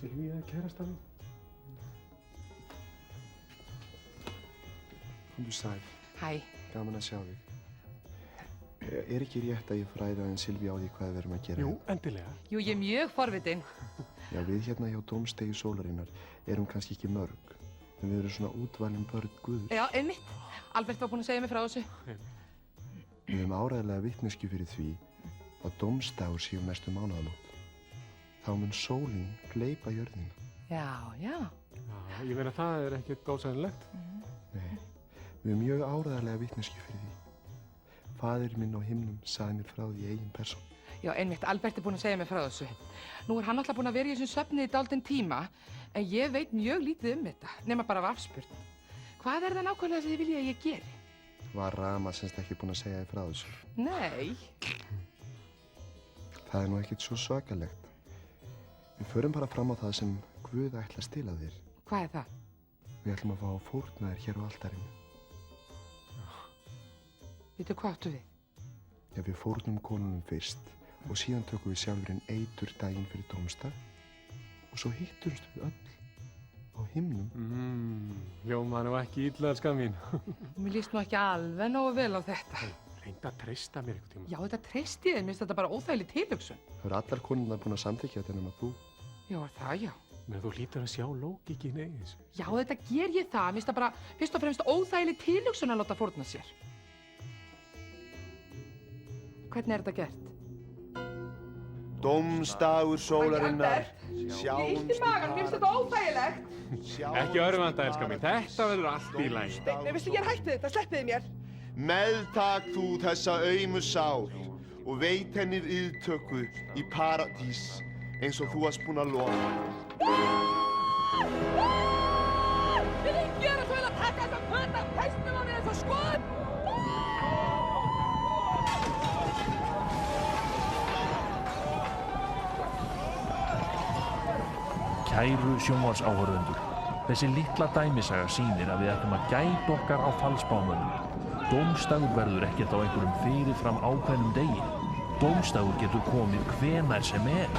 Silvía er kærastan mín. Komdu sæl. Hæ. Gaman að sjá þig. Ekki rétt að ég fræði aðeins Silvíu á því hvað við erum að gera? Jú, endilega. Jú, ég er mjög forvitin. Já, við hérna hjá Dómstegi Sólarinnar erum kannski ekki mörg, en við erum svona útvalin börn Guðs. Já, einmitt. Albert var búinn að segja mér frá þessu. Við höfum áreiðanlega vitneskju fyrir því að dómsdagur sé næstu mánaðamót. Þá mun sólin gleypa jörðina. Já. Já, ég meina það er ekkert ósæðilegt. Nei, við höfum mjög áreiðanlega vitneskju fyrir því. Faðir minn á himnum sagði mér frá því eigin persón. Já, einmitt. Albert er búinn að segja mér frá þessu. Nú er hann alltaf búinn að vera í þessum svefni í dálítinn tíma, en ég veit mjög lítið þetta, nema bara af afspurn. Hvað er það nákvæmlega sem þið viljið að ég geri? Var Rama semst ekki búinn að segja þér frá þessu? Nei. Það er nú ekkert svo svakalegt. Við förum bara fram á það sem Guð ætla að stila þér. Hvað er það? Við ætlum að fá fórnaðir hér á altarinu. Veitu, hvað áttu við? Já, við fórnum konunum fyrst og síðan tökum við sjálfurinn eitur daginn fyrir dómstag og svo hittumst við öll á himnum. Hljómar nú ekki illa, elskan mín. Mér líst nú ekki alveg nógu vel á þetta. Reyndu að treysta mér einhvern tíma. Já, þetta treysti ég þér. Mér finnst þetta bara óþægileg tilhugsun. Það eru allar konurnar búin að samþykkja þetta nema þú. Já, er það, já. Men þú hlýtur að sjá lógíkina í þessu. Já, þetta ger ég það. Mér finnst það bara fyrst og fremst óþægileg tilhugsun að láta fórna sér. Hvernig er þetta gert? Dómsdagur sólarinnar. Ég illt í magann, mér finnst þetta óþægilegt. Ekki örvanda, elskan mín. Þetta verður allt í lagi. Nei, veistu, ég er hættið þetta. Sleppiði mér. Meðtak þú þessa aumu sál og veit henni viðtöku í paradís eins og þú varst búinn að lofa. Vil ég gera svo vel að taka þessa kvöld af hausnum á mér eins og skoðum? Kæru sjónvarpsáhorfendur, þessi litla dæmisaga sýnir að við ætlum að gæta okkar á falsbámönnum. Dómstagur verður ekkert á einhverjum fyrirfram ákveðnum degi. Dómstagur getur komið hvenær sem er.